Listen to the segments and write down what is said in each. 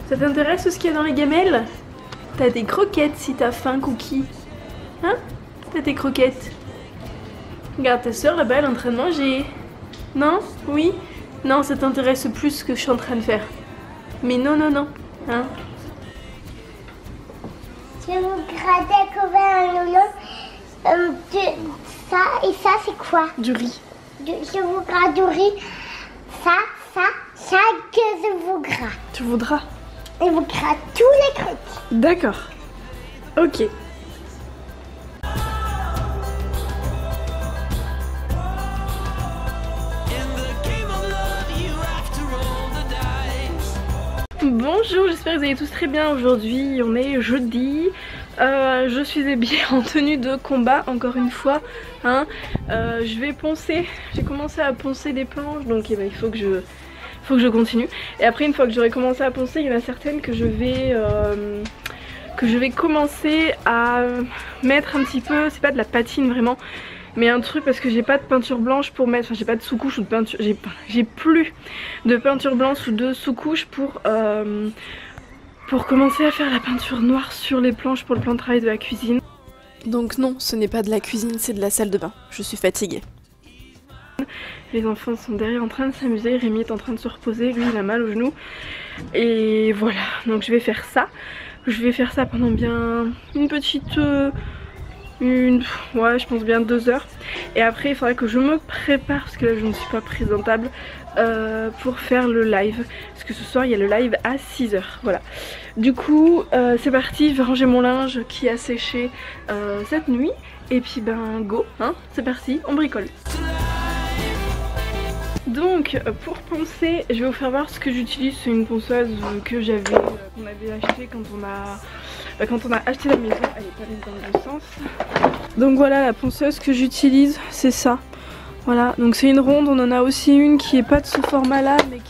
Ça t'intéresse ce qu'il y a dans les gamelles? T'as des croquettes si t'as faim, Cookie. Hein? T'as tes croquettes. Regarde ta soeur là-bas, elle est en train de manger. Non? Oui? Non, ça t'intéresse plus ce que je suis en train de faire. Mais non, non, non. Hein? Je voudrais découvrir un loulou. Ça et ça, c'est quoi? Du riz. Je voudrais du riz. Ça que je voudrais. Tu voudras? Je voudrais tous les trucs. D'accord. Ok. Bonjour, j'espère que vous allez tous très bien. Aujourd'hui on est jeudi. Je suis habillée en tenue de combat encore une fois. Hein. Je vais poncer. J'ai commencé à poncer des planches, donc il faut que je continue. Et après, une fois que j'aurai commencé à poncer, il y en a certaines que je vais commencer à mettre un petit peu. C'est pas de la patine vraiment, mais un truc parce que j'ai pas de peinture blanche pour mettre. Enfin, j'ai pas de sous-couche ou de peinture. J'ai plus de peinture blanche ou de sous-couche pour commencer à faire la peinture noire sur les planches pour le plan de travail de la cuisine. Donc non, ce n'est pas de la cuisine, c'est de la salle de bain. Je suis fatiguée. Les enfants sont derrière en train de s'amuser, Rémi est en train de se reposer, lui il a mal au genou. Et voilà, donc je vais faire ça. Je vais faire ça pendant bien une petite... ouais, je pense bien 2 heures. Et après il faudra que je me prépare, parce que là je ne suis pas présentable, pour faire le live. Parce que ce soir il y a le live à 6 h. Voilà. Du coup c'est parti, je vais ranger mon linge qui a séché cette nuit. Et puis ben go, hein, c'est parti, on bricole. Donc pour poncer, je vais vous faire voir ce que j'utilise. C'est une ponceuse que qu'on avait acheté quand on a acheté la maison. Elle est pas mise dans le bon sens. Donc voilà, la ponceuse que j'utilise, c'est ça. Voilà, donc c'est une ronde. On en a aussi une qui est pas de ce format là, mais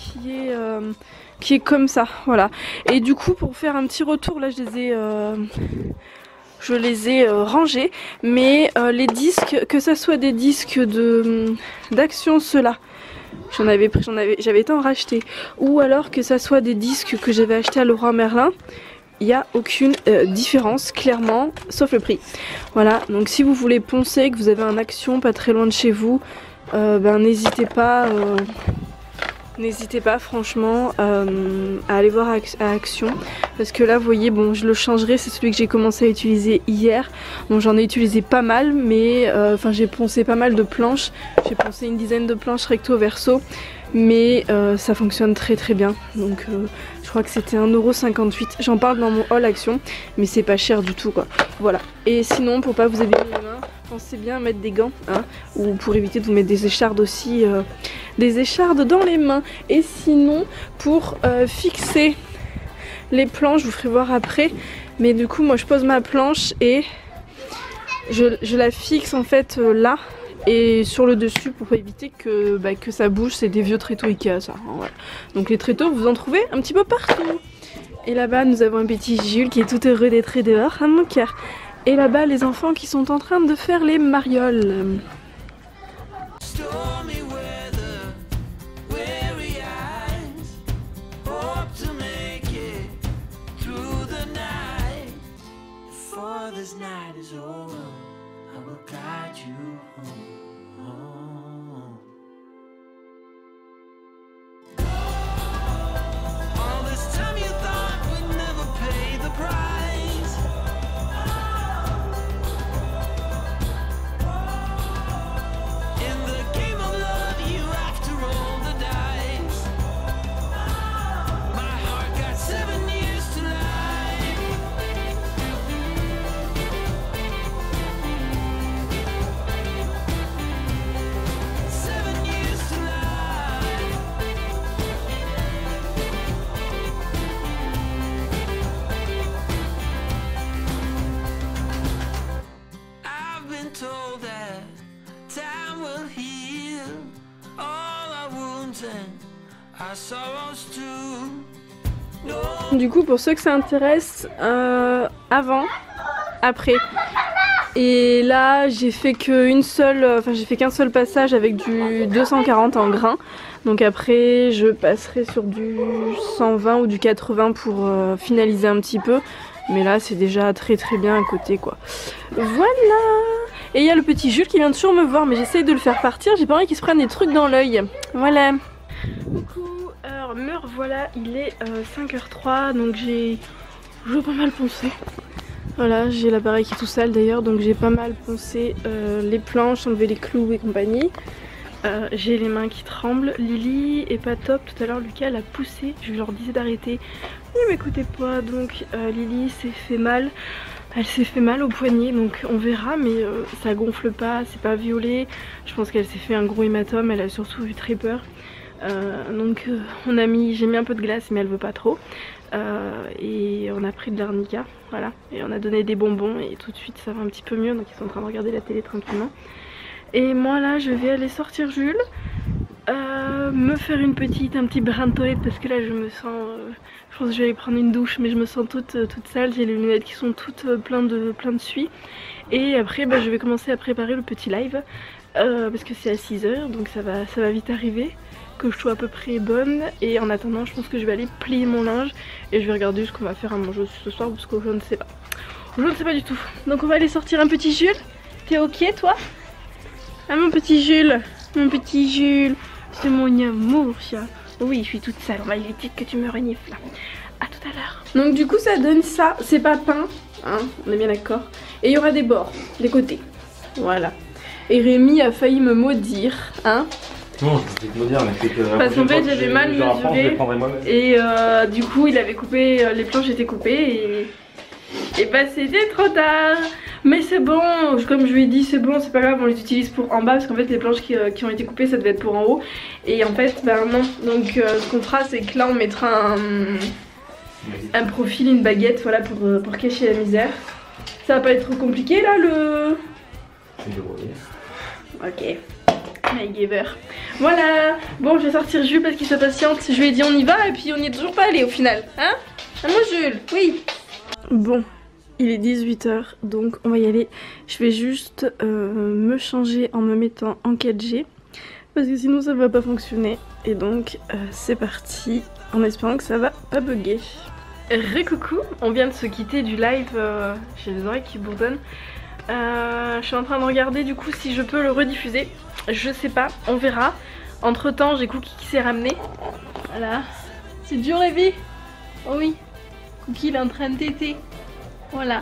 qui est comme ça. Voilà. Et du coup, pour faire un petit retour, là je les ai rangés. Mais les disques, que ça soit des disques d'Action ceux-là, j'avais été en racheter, ou alors que ça soit des disques que j'avais acheté à Leroy Merlin, il n'y a aucune différence clairement, sauf le prix. Voilà, donc si vous voulez poncer, que vous avez un Action pas très loin de chez vous, ben n'hésitez pas franchement à aller voir à Action, parce que là vous voyez, bon je le changerai, c'est celui que j'ai commencé à utiliser hier. Bon, j'en ai utilisé pas mal, mais enfin j'ai poncé pas mal de planches, j'ai poncé une dizaine de planches recto verso, mais ça fonctionne très très bien. Donc je crois que c'était 1,58 €, j'en parle dans mon haul Action, mais c'est pas cher du tout quoi. Voilà, et sinon pour pas vous abîmer les mains, pensez bien à mettre des gants, hein, ou pour éviter de vous mettre des échardes aussi, des échardes dans les mains. Et sinon pour fixer les planches, je vous ferai voir après, mais du coup moi je pose ma planche et je la fixe en fait là et sur le dessus pour éviter que ça bouge. C'est des vieux tréteaux Ikea ça, hein, voilà. Donc les tréteaux vous en trouvez un petit peu partout. Et là-bas nous avons un petit Jules qui est tout heureux d'être dehors, hein, mon cœur. Et là-bas les enfants qui sont en train de faire les marioles. Du coup pour ceux que ça intéresse, avant, après Et là j'ai fait qu'un seul passage avec du 240 en grain. Donc après je passerai sur du 120 ou du 80 pour finaliser un petit peu. Mais là c'est déjà très bien à côté quoi. Voilà. Et il y a le petit Jules qui vient toujours me voir, mais j'essaye de le faire partir, j'ai pas envie qu'il se prenne des trucs dans l'œil. Voilà. Coucou, alors me voilà, il est 5h03, donc j'ai pas mal poncé. Voilà, j'ai l'appareil qui est tout sale d'ailleurs, donc j'ai pas mal poncé les planches, enlevé les clous et compagnie. J'ai les mains qui tremblent. Lily est pas top, tout à l'heure Lucas l'a poussé, je leur disais d'arrêter, ils m'écoutaient pas, donc Lily s'est fait mal. Elle s'est fait mal au poignet, donc on verra, mais ça gonfle pas, c'est pas violet. Je pense qu'elle s'est fait un gros hématome, elle a surtout eu très peur. Donc j'ai mis un peu de glace, mais elle veut pas trop. Et on a pris de l'arnica, voilà. Et on a donné des bonbons et tout de suite ça va un petit peu mieux, donc ils sont en train de regarder la télé tranquillement. Et moi là je vais aller sortir Jules, me faire un petit brin de toilette parce que là je me sens... je pense que je vais aller prendre une douche, mais je me sens toute sale, j'ai les lunettes qui sont toutes plein de suie. Et après je vais commencer à préparer le petit live, parce que c'est à 6h, donc ça va vite arriver, que je sois à peu près bonne. Et en attendant je pense que je vais aller plier mon linge et je vais regarder ce qu'on va faire à manger ce soir, parce que je ne sais pas. Je ne sais pas du tout. Donc on va aller sortir un petit Jules. T'es ok toi? Ah mon petit Jules, c'est mon amour ça. Oui, je suis toute sale, on va éviter que tu me renifles là. A tout à l'heure. Donc du coup ça donne ça, c'est pas peint, hein, on est bien d'accord. Et il y aura des bords, des côtés, voilà. Et Rémi a failli me maudire, hein. Non, je vais te maudire, mais c'est que... Parce qu'en fait j'avais mal mesuré, et du coup il avait coupé, les planches étaient coupées et bah c'était trop tard. Mais c'est bon, comme je lui ai dit, c'est bon, c'est pas grave, on les utilise pour en bas parce qu'en fait les planches qui ont été coupées ça devait être pour en haut. Et en fait ben non, donc ce qu'on fera c'est que là on mettra un profil, une baguette, voilà, pour cacher la misère. Ça va pas être trop compliqué là le... Ok, my giver. Voilà, bon je vais sortir Jules parce qu'il se patiente, je lui ai dit on y va et puis on n'y est toujours pas allé au final, hein. Ah moi Jules, oui. Bon. Il est 18h, donc on va y aller. Je vais juste me changer en me mettant en 4G, parce que sinon ça va pas fonctionner. Et donc c'est parti, en espérant que ça va pas bugger. Coucou, on vient de se quitter du live, j'ai les oreilles qui bourdonnent. Je suis en train de regarder du coup si je peux le rediffuser. Je sais pas, on verra. Entre temps j'ai Cookie qui s'est ramené. Voilà. C'est dur la vie. Oh oui, Cookie il est en train de téter. Voilà,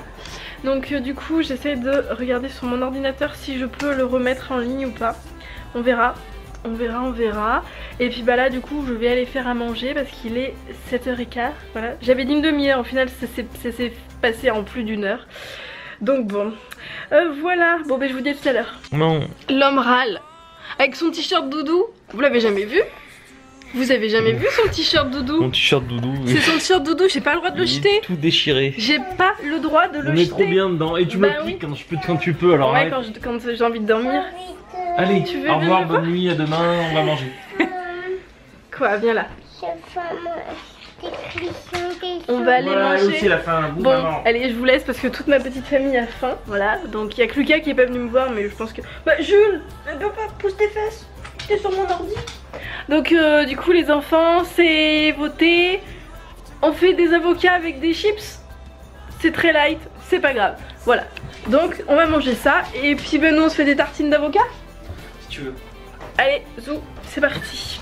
donc du coup j'essaie de regarder sur mon ordinateur si je peux le remettre en ligne ou pas. On verra, on verra. Et puis bah là du coup je vais aller faire à manger parce qu'il est 7h15. Voilà, j'avais dit une demi-heure, au final ça s'est passé en plus d'une heure. Donc bon, voilà, bon bah je vous dis à tout à l'heure. Non. L'homme râle avec son t-shirt doudou, vous l'avez jamais vu? Vous avez jamais vu son t-shirt doudou? Mon t-shirt doudou. C'est son t-shirt doudou, j'ai pas le droit de le jeter. Tout déchiré. J'ai pas le droit de le jeter. On est trop bien dedans. Et tu me piques quand tu peux alors. Ouais, quand j'ai envie de dormir. Allez, tu veux au revoir, bonne nuit, à demain, on va manger. Quoi, viens là. On va aller manger. Aussi la faim. Bon, allez, je vous laisse parce que toute ma petite famille a faim. Voilà, donc il y a que Lucas qui est pas venu me voir, mais je pense que... Bah Jules, papa, pousse tes fesses. T'es sur mon ordi. Donc du coup les enfants, c'est voté. On fait des avocats avec des chips. C'est très light, c'est pas grave. Voilà, donc on va manger ça. Et puis ben nous on se fait des tartines d'avocat. Si tu veux. Allez, zou, c'est parti.